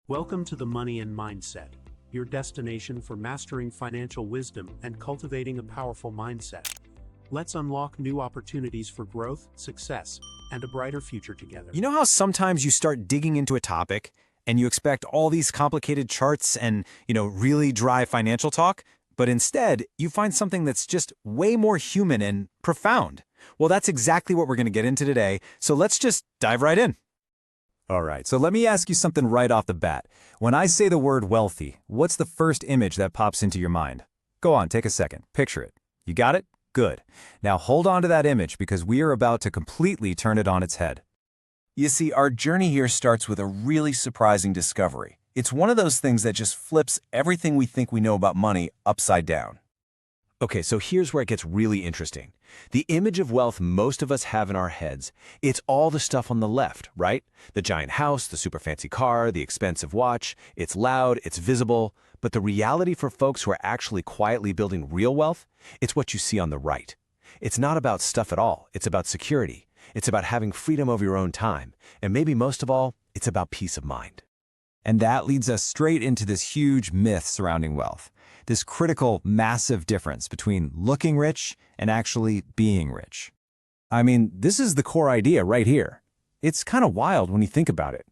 Welcome to the Money and Mindset, your destination for mastering financial wisdom and cultivating a powerful mindset. Let's unlock new opportunities for growth, success, and a brighter future together. You know how sometimes you start digging into a topic and you expect all these complicated charts and, really dry financial talk, but instead you find something that's just way more human and profound? Well, that's exactly what we're going to get into today, so let's just dive right in. All right, so let me ask you something right off the bat. When I say the word wealthy, what's the first image that pops into your mind? Go on, take a second, picture it. You got it? Good. Now hold on to that image because we are about to completely turn it on its head. You see, our journey here starts with a really surprising discovery. It's one of those things that just flips everything we think we know about money upside down. Okay, so here's where it gets really interesting. The image of wealth most of us have in our heads, it's all the stuff on the left, right? The giant house, the super fancy car, the expensive watch. It's loud, it's visible. But the reality for folks who are actually quietly building real wealth, it's what you see on the right. It's not about stuff at all. It's about security. It's about having freedom over your own time. And maybe most of all, it's about peace of mind. And that leads us straight into this huge myth surrounding wealth. This critical, massive difference between looking rich and actually being rich. I mean, this is the core idea right here. It's kind of wild when you think about it.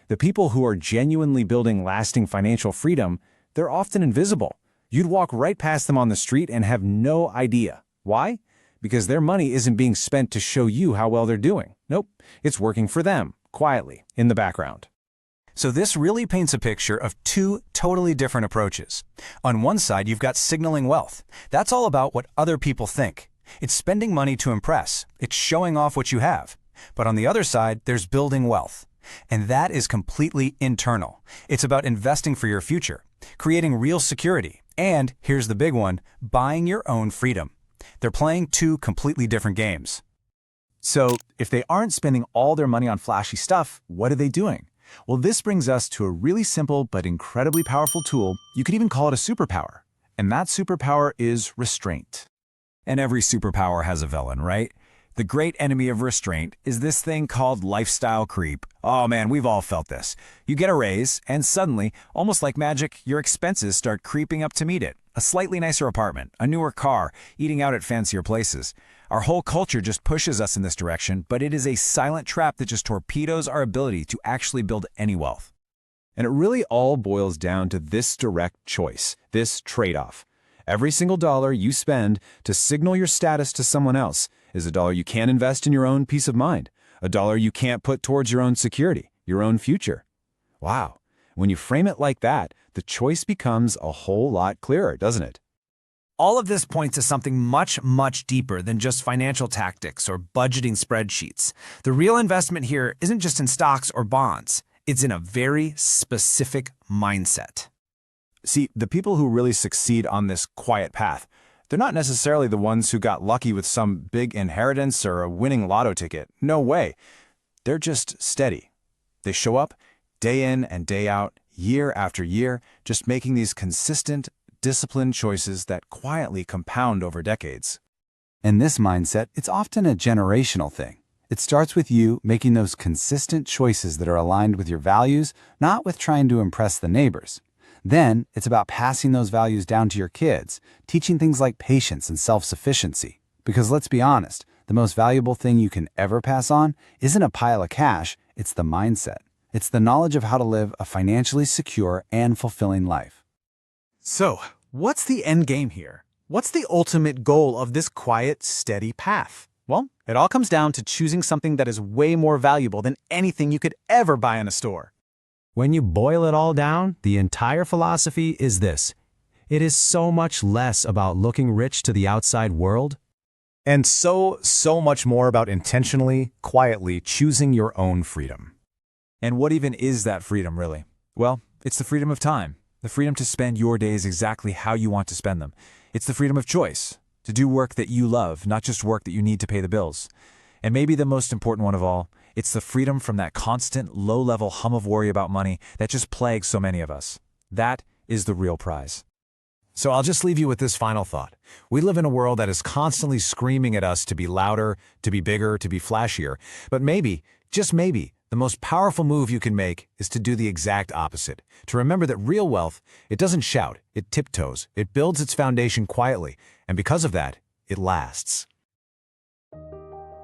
The people who are genuinely building lasting financial freedom, they're often invisible. You'd walk right past them on the street and have no idea. Why? Because their money isn't being spent to show you how well they're doing. Nope, it's working for them, quietly, in the background. So this really paints a picture of two totally different approaches. On one side, you've got signaling wealth. That's all about what other people think. It's spending money to impress. It's showing off what you have. But on the other side, there's building wealth. And that is completely internal. It's about investing for your future, creating real security, and, here's the big one, buying your own freedom. They're playing two completely different games. So, if they aren't spending all their money on flashy stuff, what are they doing? Well, this brings us to a really simple but incredibly powerful tool. You could even call it a superpower. And that superpower is restraint. And every superpower has a villain, right? The great enemy of restraint is this thing called lifestyle creep. Oh man, we've all felt this. You get a raise, and suddenly, almost like magic, your expenses start creeping up to meet it. A slightly nicer apartment, a newer car, eating out at fancier places. Our whole culture just pushes us in this direction, but it is a silent trap that just torpedoes our ability to actually build any wealth. And it really all boils down to this direct choice, this trade-off. Every single dollar you spend to signal your status to someone else is a dollar you can't invest in your own peace of mind, a dollar you can't put towards your own security, your own future. Wow. When you frame it like that, the choice becomes a whole lot clearer, doesn't it? All of this points to something much, much deeper than just financial tactics or budgeting spreadsheets. The real investment here isn't just in stocks or bonds. It's in a very specific mindset. See, the people who really succeed on this quiet path, they're not necessarily the ones who got lucky with some big inheritance or a winning lotto ticket. No way. They're just steady. They show up day in and day out, year after year, just making these consistent, disciplined choices that quietly compound over decades. In this mindset, it's often a generational thing. It starts with you making those consistent choices that are aligned with your values, not with trying to impress the neighbors. Then, it's about passing those values down to your kids, teaching things like patience and self-sufficiency. Because let's be honest, the most valuable thing you can ever pass on isn't a pile of cash, it's the mindset. It's the knowledge of how to live a financially secure and fulfilling life. So, what's the end game here? What's the ultimate goal of this quiet, steady path? Well, it all comes down to choosing something that is way more valuable than anything you could ever buy in a store. When you boil it all down, the entire philosophy is this. It is so much less about looking rich to the outside world, and so much more about intentionally, quietly choosing your own freedom. And what even is that freedom, really? Well, it's the freedom of time. The freedom to spend your days exactly how you want to spend them. It's the freedom of choice, to do work that you love, not just work that you need to pay the bills. And maybe the most important one of all, it's the freedom from that constant, low-level hum of worry about money that just plagues so many of us. That is the real prize. So I'll just leave you with this final thought. We live in a world that is constantly screaming at us to be louder, to be bigger, to be flashier. But maybe, just maybe, The most powerful move you can make is to do the exact opposite. To remember that real wealth, it doesn't shout, it tiptoes, it builds its foundation quietly, and because of that, it lasts.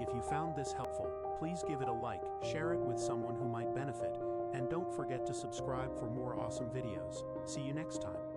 If you found this helpful, please give it a like, share it with someone who might benefit, and don't forget to subscribe for more awesome videos. See you next time.